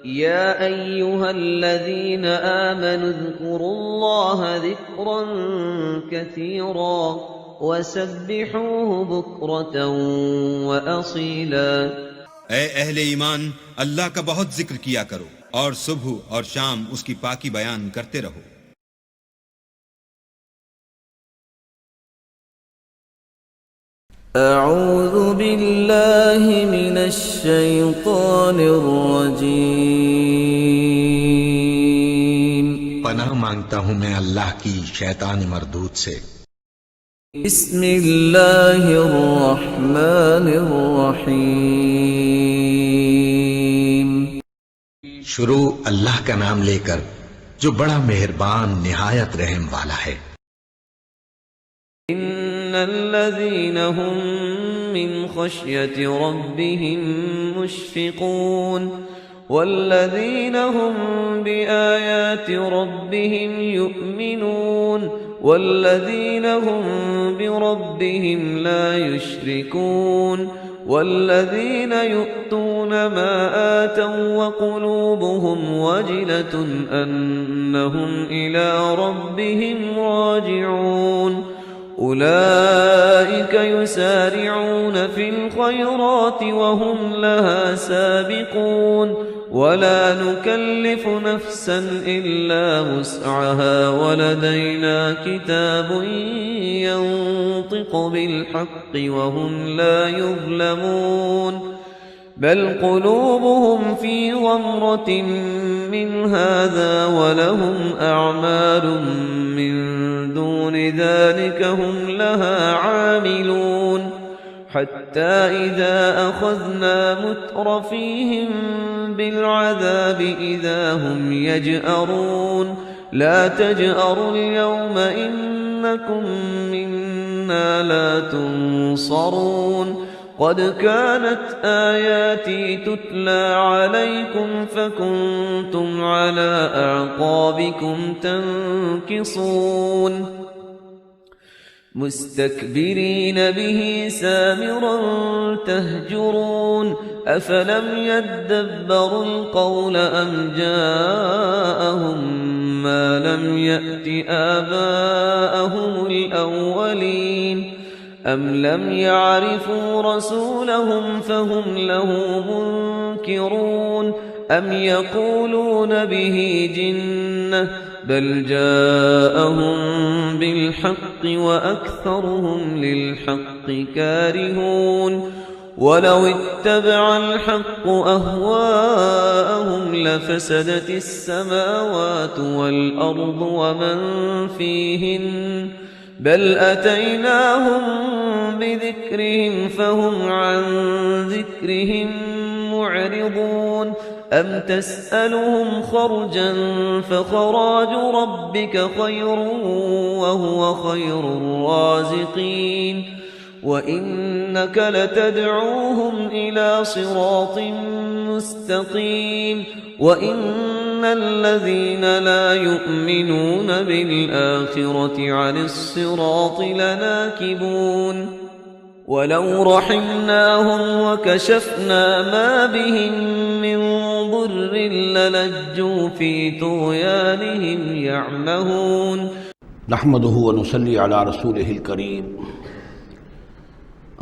يا أيها الذين آمنوا اذكروا الله ذكرا كثيرا وسبحوه بكرة وأصيلا۔ اے اہل ایمان، اللہ کا بہت ذکر کیا کرو اور صبح اور شام اس کی پاکی بیان کرتے رہو۔ اعوذ باللہ من الشیطان الرجیم۔ پناہ مانگتا ہوں میں اللہ کی شیطان مردود سے۔ بسم اللہ الرحمن الرحیم۔ شروع اللہ کا نام لے کر جو بڑا مہربان نہایت رحم والا ہے۔ ان الذين هم من خشية ربهم مشفقون والذين هم بآيات ربهم يؤمنون والذين هم بربهم لا يشركون والذين يؤتون ما آتوا وقلوبهم وجلة أنهم إلى ربهم راجعون أولئك يسارعون في الخيرات وهم لها سابقون ولا نكلف نفسا إلا وسعها ولدينا كتاب ينطق بالحق وهم لا يظلمون بل قلوبهم في غمرة من هذا ولهم أعمال من دون ذلك هم لها عاملون حتى إذا أخذنا مترفيهم بالعذاب إذا هم يجأرون لا تجأروا اليوم إنكم منا لا تنصرون قد كانت آياتي تتلى عليكم فكنتم على أعقابكم تنكصون مستكبرين به سامرا تهجرون أفلم يدبروا القول أم جاءهم ما لم يأت آباءهم الأولين أم لم يعرفوا رسولهم فهم له منكرون أم يقولون به جنة بل جاءهم بالحق وأكثرهم للحق كارهون ولو اتبع الحق أهواءهم لفسدت السماوات والأرض ومن فيهن بل أتيناهم بذكرهم فهم عن ذكرهم معرضون أم تسألهم خرجا فخراج ربك خير وهو خير الرازقين وإنك لتدعوهم إلى صراط مستقيم وإن الذين لا يؤمنون بالآخرة عن الصراط لناكبون ولو رحمناهم وكشفنا ما بهم من ضر للجوا في طغيانهم يعمهون نحمده ونصلي على رسوله الكريم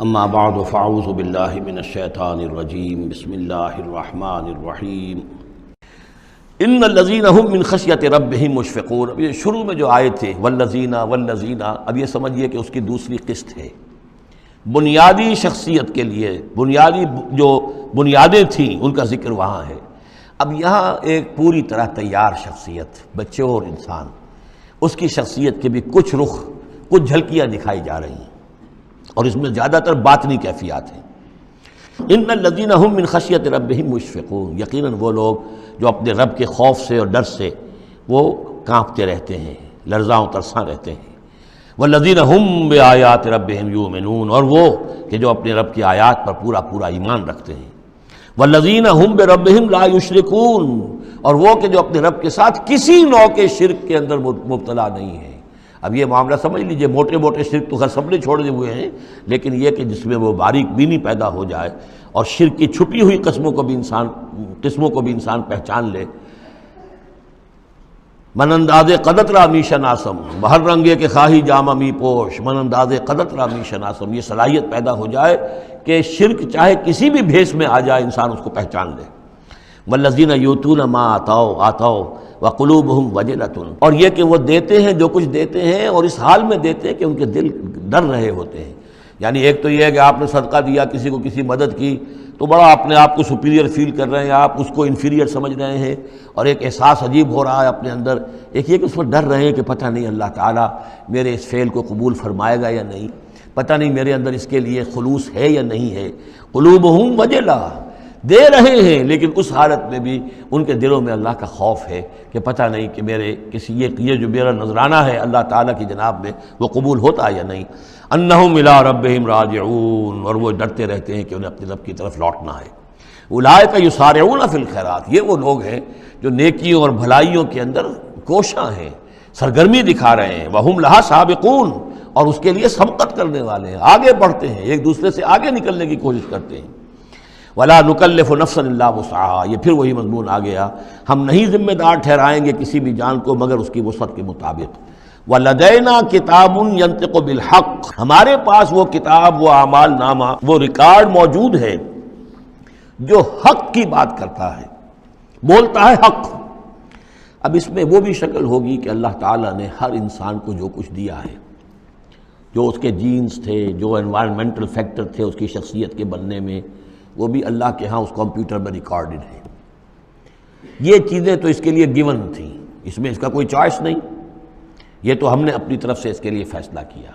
اما بعد فاعوذ باللہ من الشیطان الرجیم بسم اللہ الرحمن الرحیم ان الذین هم من خشیۃ ربهم مشفقون۔ اب یہ شروع میں جو آئے تھے والذین، اب یہ سمجھیے کہ اس کی دوسری قسط ہے۔ بنیادی شخصیت کے لیے بنیادی جو بنیادیں تھیں ان کا ذکر وہاں ہے۔ اب یہاں ایک پوری طرح تیار شخصیت، بچے اور انسان، اس کی شخصیت کے بھی کچھ رخ، کچھ جھلکیاں دکھائی جا رہی ہیں، اور اس میں زیادہ تر باطنی کیفیات ہیں۔ ان الذین هم من خشیۃ ربهم مشفقون، یقیناً وہ لوگ جو اپنے رب کے خوف سے اور ڈر سے وہ کانپتے رہتے ہیں، لرزاں و ترساں رہتے ہیں۔ والذین هم بآیات ربهم یؤمنون، اور وہ کہ جو اپنے رب کی آیات پر پورا پورا ایمان رکھتے ہیں۔ والذین هم بربهم لا یشرکون، اور وہ کہ جو اپنے رب کے ساتھ کسی نوع کے شرک کے اندر مبتلا نہیں ہیں۔ اب یہ معاملہ سمجھ لیجئے، موٹے موٹے شرک تو خیر سب نے چھوڑے ہوئے ہیں، لیکن یہ کہ جس میں وہ باریک بینی پیدا ہو جائے اور شرک کی چھپی ہوئی قسموں کو بھی انسان پہچان لے. من انداز قدت را می شناسم، بہر رنگے کے خواہی جامہ می پوش، من انداز قدت را می شناسم، یہ صلاحیت پیدا ہو جائے کہ شرک چاہے کسی بھی بھیس میں آ جائے انسان اس کو پہچان لے. والذین یؤتون ما آتوا وقلوبہم وجلۃ، اور یہ کہ وہ دیتے ہیں جو کچھ دیتے ہیں اور اس حال میں دیتے ہیں کہ ان کے دل ڈر رہے ہوتے ہیں. یعنی ایک تو یہ ہے کہ آپ نے صدقہ دیا، کسی کو کسی مدد کی، تو بڑا اپنے آپ کو سپیریئر فیل کر رہے ہیں، آپ اس کو انفیریئر سمجھ رہے ہیں اور ایک احساس عجیب ہو رہا ہے اپنے اندر. ایک یہ کہ اس میں ڈر رہے ہیں کہ پتہ نہیں اللہ تعالیٰ میرے اس فعل کو قبول فرمائے گا یا نہیں، پتہ نہیں میرے اندر اس کے لیے خلوص ہے یا نہیں ہے. قلوبہم وجلہ، دے رہے ہیں لیکن اس حالت میں بھی ان کے دلوں میں اللہ کا خوف ہے کہ پتہ نہیں کہ میرے کسی یہ جو میرا نذرانہ ہے اللہ تعالیٰ کی جناب میں وہ قبول ہوتا یا نہیں. انہم الی ربہم راجعون، اور وہ ڈرتے رہتے ہیں کہ انہیں اپنے رب کی طرف لوٹنا ہے. اولئک یسارعون فی الخیرات، یہ وہ لوگ ہیں جو نیکیوں اور بھلائیوں کے اندر کوشاں ہیں، سرگرمی دکھا رہے ہیں. وہم لہا سابقون، اور اس کے لیے سبقت کرنے والے ہیں، آگے بڑھتے ہیں، ایک دوسرے سے آگے نکلنے کی کوشش کرتے ہیں. ولا نکلف نفسا الا وسعها، یہ پھر وہی مضمون آ گیا، ہم نہیں ذمہ دار ٹھہرائیں گے کسی بھی جان کو مگر اس کی وسعت کے مطابق. وَلَدَيْنَا كِتَابٌ يَنطِقُ بِالْحَقِّ، ہمارے پاس وہ کتاب، وہ اعمال نامہ، وہ ریکارڈ موجود ہے جو حق کی بات کرتا ہے، بولتا ہے حق. اب اس میں وہ بھی شکل ہوگی کہ اللہ تعالیٰ نے ہر انسان کو جو کچھ دیا ہے، جو اس کے جینز تھے، جو انوائرمنٹل فیکٹر تھے اس کی شخصیت کے بننے میں، وہ بھی اللہ کے ہاں اس کمپیوٹر میں ریکارڈڈ ہے. یہ چیزیں تو اس کے لیے گیون تھیں، اس میں اس کا کوئی چوائس نہیں، یہ تو ہم نے اپنی طرف سے اس کے لیے فیصلہ کیا.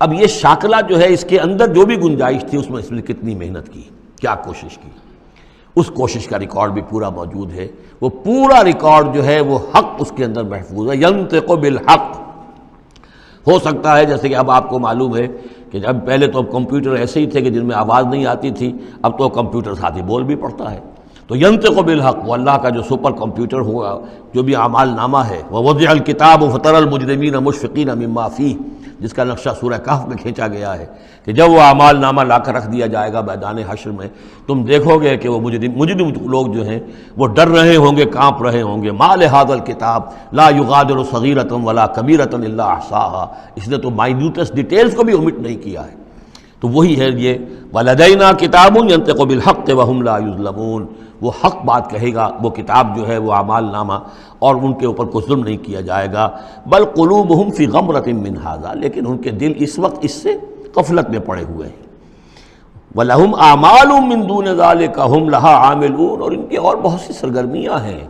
اب یہ شاکلہ جو ہے اس کے اندر جو بھی گنجائش تھی اس میں کتنی محنت کی، کیا کوشش کی، اس کوشش کا ریکارڈ بھی پورا موجود ہے. وہ پورا ریکارڈ جو ہے وہ حق اس کے اندر محفوظ ہے. ینطق بالحق، ہو سکتا ہے جیسے کہ اب آپ کو معلوم ہے کہ جب پہلے تو اب کمپیوٹر ایسے ہی تھے کہ جن میں آواز نہیں آتی تھی، اب تو کمپیوٹر ساتھ ہی بول بھی پڑتا ہے. تو ینطق بالحق، وہ اللہ کا جو سپر کمپیوٹر ہوگا، جو بھی اعمال نامہ ہے. ووضع الکتاب فتری المجرمین مشفقین مما فیہ، جس کا نقشہ سورہ کہف میں کھینچا گیا ہے کہ جب وہ اعمال نامہ لا کر رکھ دیا جائے گا میدان حشر میں، تم دیکھو گے کہ وہ مجرم لوگ جو ہیں وہ ڈر رہے ہوں گے، کانپ رہے ہوں گے. ما لہذا الکتاب لا یغادر صغیرۃ ولا کبیرۃ الا احصاها، اس نے تو مائنیوٹس ڈیٹیلز کو بھی omit نہیں کیا ہے. تو وہی ہے یہ ولدینا کتاب ینطق بالحق وہم لا یظلمون، وہ حق بات کہے گا، وہ کتاب جو ہے وہ اعمال نامہ، اور ان کے اوپر کوئی ظلم نہیں کیا جائے گا. بل قلوبہم فی غمرۃ من ھذا، لیکن ان کے دل اس وقت اس سے غفلت میں پڑے ہوئے ہیں. وَلَهُمْ أَعْمَالٌ مِّن دُونِ ذَلِكَ هُمْ لَهَا عَامِلُونَ، اور ان کی اور بہت سی سرگرمیاں ہیں،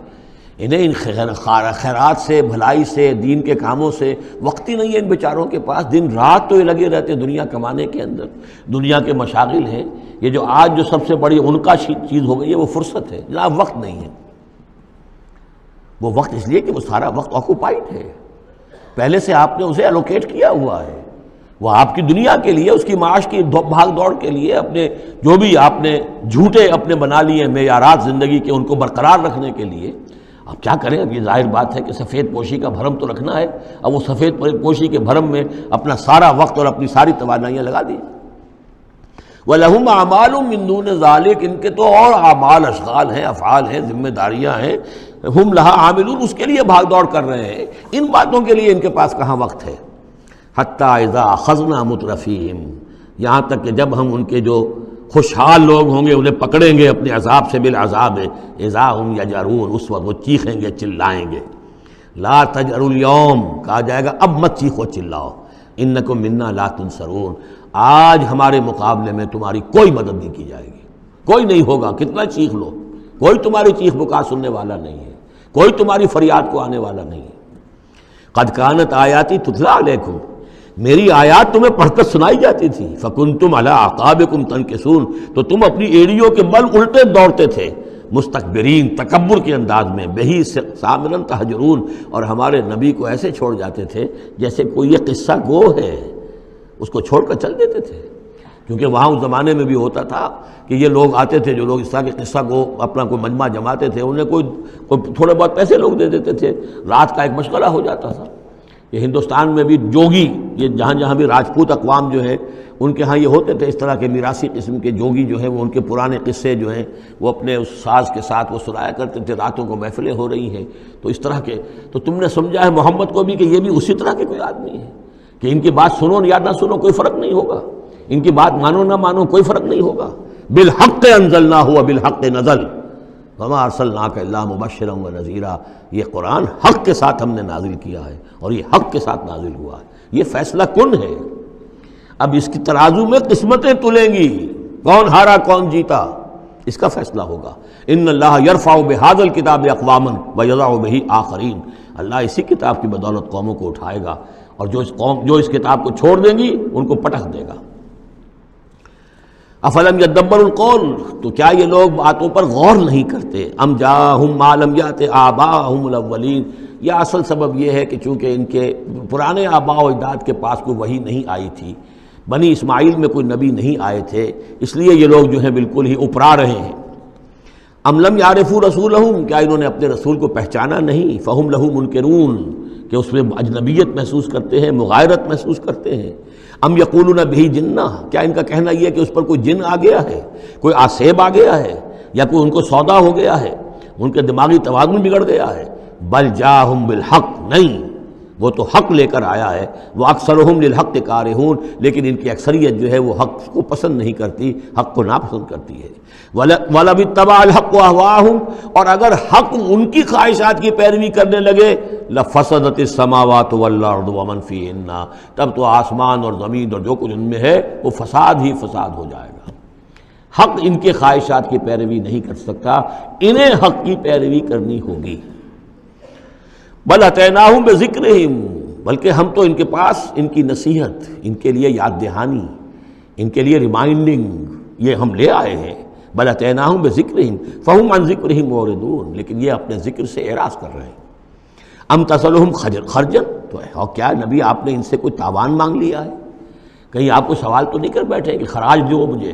انہیں ان خیرات سے، بھلائی سے، دین کے کاموں سے وقت ہی نہیں ہے ان بیچاروں کے پاس. دن رات تو یہ لگے رہتے دنیا کمانے کے اندر، دنیا کے مشاغل ہیں. یہ جو آج جو سب سے بڑی ان کا چیز ہو گئی ہے وہ فرصت ہے. جناب وقت نہیں ہے، وہ وقت اس لیے کہ وہ سارا وقت آکوپائڈ ہے، پہلے سے آپ نے اسے الوکیٹ کیا ہوا ہے. وہ آپ کی دنیا کے لیے، اس کی معاش کی بھاگ دوڑ کے لیے، اپنے جو بھی آپ نے جھوٹے اپنے بنا لیے معیارات زندگی کے ان کو برقرار رکھنے کے لیے. اب کیا کریں، اب یہ ظاہر بات ہے کہ سفید پوشی کا بھرم تو رکھنا ہے. اب وہ سفید پوشی کے بھرم میں اپنا سارا وقت اور اپنی ساری توانائیاں لگا دی. وَلَهُمْ أَعْمَالٌ مِّن دُونِ ذَلِكَ، ان کے تو اور اعمال، اشغال ہیں، افعال ہیں، ذمہ داریاں ہیں. ہم لہا عاملون، اس کے لیے بھاگ دوڑ کر رہے ہیں. ان باتوں کے لیے ان کے پاس کہاں وقت ہے. حتیٰ اذا اخذنا مترفیہم، یہاں تک کہ جب ہم ان کے جو خوشحال لوگ ہوں گے انہیں پکڑیں گے اپنے عذاب سے، بالعذاب اذا ہم یجرون، اس وقت وہ چیخیں گے، چلائیں گے. لا تجروا اليوم، کہا جائے گا اب مت چیخو چلاؤ. انکم منا لا تنصرون، آج ہمارے مقابلے میں تمہاری کوئی مدد نہیں کی جائے گی، کوئی نہیں ہوگا. کتنا چیخ لو، کوئی تمہاری چیخ پکار سننے والا نہیں ہے، کوئی تمہاری فریاد کو آنے والا نہیں ہے. قد کانت آیاتی تتلی علیکم، میری آیات تمہیں پڑھ کر سنائی جاتی تھی. فکنتم علی اعقابکم تنکسون، تو تم اپنی ایڑیوں کے بل الٹے دوڑتے تھے. مستکبرین، تکبر کے انداز میں. بہی سامرن تہجرون، اور ہمارے نبی کو ایسے چھوڑ جاتے تھے جیسے کوئی یہ قصہ گو ہے، اس کو چھوڑ کر چل دیتے تھے. کیونکہ وہاں اس زمانے میں بھی ہوتا تھا کہ یہ لوگ آتے تھے جو لوگ اس طرح کے قصہ کو اپنا کوئی مجمع جماتے تھے، انہیں کوئی تھوڑے بہت پیسے لوگ دے دیتے تھے، رات کا ایک مشغلہ ہو جاتا تھا. یہ ہندوستان میں بھی جوگی، یہ جہاں جہاں بھی راجپوت اقوام جو ہے ان کے ہاں یہ ہوتے تھے اس طرح کے میراثی قسم کے جوگی جو ہیں، وہ ان کے پرانے قصے جو ہیں وہ اپنے اس ساز کے ساتھ وہ سنایا کرتے تھے، راتوں کو محفلیں ہو رہی ہیں تو اس طرح کے، تو تم نے سمجھا ہے محمد کو بھی کہ یہ بھی اسی طرح کے کوئی آدمی ہے کہ ان کی بات سنو یا نہ سنو کوئی فرق نہیں ہوگا، ان کی بات مانو نہ مانو کوئی فرق نہیں ہوگا. بالحق انزلناہ وبالحق نزل وما ارسلناک الا مبشرا ونذیرا، یہ قرآن حق کے ساتھ ہم نے نازل کیا ہے اور یہ حق کے ساتھ نازل ہوا ہے. یہ فیصلہ کن ہے. اب اس کی ترازو میں قسمتیں تلیں گی، کون ہارا کون جیتا اس کا فیصلہ ہوگا. ان اللہ یرفع بہذا الکتاب اقواما ویضع بہ آخرین، اللہ اسی کتاب کی بدولت قوموں کو اٹھائے گا اور جو اس کتاب کو چھوڑ دیں گی ان کو پٹک دے گا. افلم یدبروا القول، تو کیا یہ لوگ باتوں پر غور نہیں کرتے؟ ام جاءہم ما لم یأت آباءہم الاولین، یا اصل سبب یہ ہے کہ چونکہ ان کے پرانے آباء و اجداد کے پاس کوئی وحی نہیں آئی تھی، بنی اسماعیل میں کوئی نبی نہیں آئے تھے، اس لیے یہ لوگ جو ہیں بالکل ہی اپرا رہے ہیں. ام لم یعرفوا رسولہم، کیا انہوں نے اپنے رسول کو پہچانا نہیں؟ فہم لہ منکرون، کہ اس میں اجنبیت محسوس کرتے ہیں، مغایرت محسوس کرتے ہیں. ام یقولون بہ جنہ، کیا ان کا کہنا یہ ہے کہ اس پر کوئی جن آ گیا ہے، کوئی آسیب آ گیا ہے، یا کوئی ان کو سودا ہو گیا ہے، ان کے دماغی توازن بگڑ گیا ہے. بل جاءہم بالحق، نہیں، وہ تو حق لے کر آیا ہے. وہ اکثرہم للحق کارہون، لیکن ان کی اکثریت جو ہے وہ حق کو پسند نہیں کرتی، حق کو ناپسند کرتی ہے. وَلَوِ اتَّبَعَ الْحَقُّ أَهْوَاءَهُمْ، اور اگر حق ان کی خواہشات کی پیروی کرنے لگے، لَفَسَدَتِ السَّمَاوَاتُ وَالْأَرْضُ وَمَنْ فِيهِنَّ، تب تو آسمان اور زمین اور جو کچھ ان میں ہے وہ فساد ہی فساد ہو جائے گا. حق ان کے خواہشات کی پیروی نہیں کر سکتا، انہیں حق کی پیروی کرنی ہوگی. بل اتیناہم بذکرہم، بلکہ ہم تو ان کے پاس ان کی نصیحت، ان کے لیے یاد دہانی، ان کے لیے ریمائنڈنگ یہ ہم لے آئے ہیں. بل اتیناہم بذکرہم فہم عن ذکرہم معرضون، لیکن یہ اپنے ذکر سے اعراض کر رہے ہیں. ام تسألہم خرجا، تو اور کیا نبی آپ نے ان سے کوئی تاوان مانگ لیا ہے؟ کہیں آپ کو سوال تو نہیں کر بیٹھے کہ خراج دو مجھے؟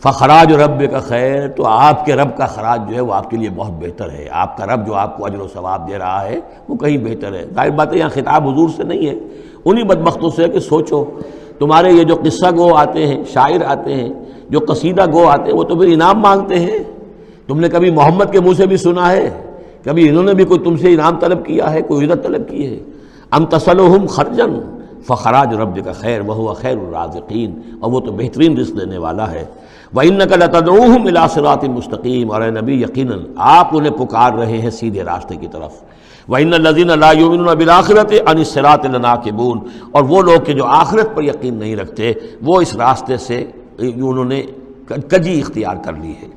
فخراج رب کا خیر، تو آپ کے رب کا خراج جو ہے وہ آپ کے لیے بہت بہتر ہے. آپ کا رب جو آپ کو اجر و ثواب دے رہا ہے وہ کہیں بہتر ہے. ظاہر بات ہے یہاں خطاب حضور سے نہیں ہے، انہی بدبختوں سے ہے کہ سوچو تمہارے یہ جو قصہ گو آتے ہیں، شاعر آتے ہیں، جو قصیدہ گو آتے ہیں، وہ تو پھر انعام مانگتے ہیں. تم نے کبھی محمد کے منہ سے بھی سنا ہے؟ کبھی انہوں نے بھی کوئی تم سے انعام طلب کیا ہے، کوئی اجرت طلب کی ہے؟ ام تسألہم خرجا فخراج ربک خیر وہو خیر الرازقین، اور وہ تو بہترین رزق دینے والا ہے. وَإِنَّكَ لَتَدْعُوهُمْ إِلَىٰ صِرَاطٍ مُسْتَقِيمٍ، اور اے نبی یقیناً آپ انہیں پکار رہے ہیں سیدھے راستے کی طرف. وَإِنَّ الَّذِينَ لَا يُؤْمِنُونَ بِالْآخِرَةِ عَنِ الصِّرَاطِ لَنَاكِبُونَ، اور وہ لوگ کہ جو آخرت پر یقین نہیں رکھتے وہ اس راستے سے انہوں نے کجی اختیار کر لی ہے.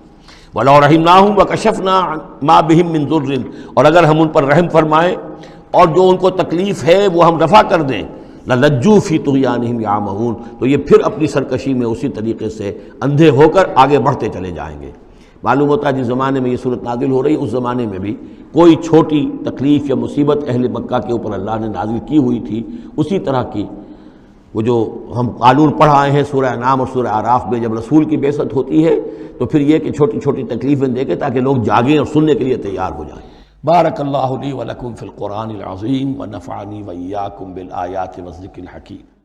وَلَوْ رَحِمْنَاهُمْ وَكَشَفْنَا مَا بِهِمْ مِنْ ضُرٍّ، اور اگر ہم ان پر رحم فرمائیں اور جو ان کو تکلیف ہے وہ ہم رفع کر دیں، لَلَجُّوا فِي طُغْيَانِهِمْ يَعْمَهُونَ، تو یہ پھر اپنی سرکشی میں اسی طریقے سے اندھے ہو کر آگے بڑھتے چلے جائیں گے. معلوم ہوتا ہے جس زمانے میں یہ صورت نازل ہو رہی اس زمانے میں بھی کوئی چھوٹی تکلیف یا مصیبت اہل مکہ کے اوپر اللہ نے نازل کی ہوئی تھی، اسی طرح کی وہ جو ہم قانون پڑھ آئے ہیں سورہ انعام اور سورہ اعراف میں، جب رسول کی بعثت ہوتی ہے تو پھر یہ کہ چھوٹی چھوٹی تکلیفیں دے کے تاکہ لوگ جاگیں اور سننے کے لیے تیار ہو جائیں. بارک اللہ لی ولکم فی القرآن العظیم ونفعنی وإیاکم بالآیات والذکر الحکیم.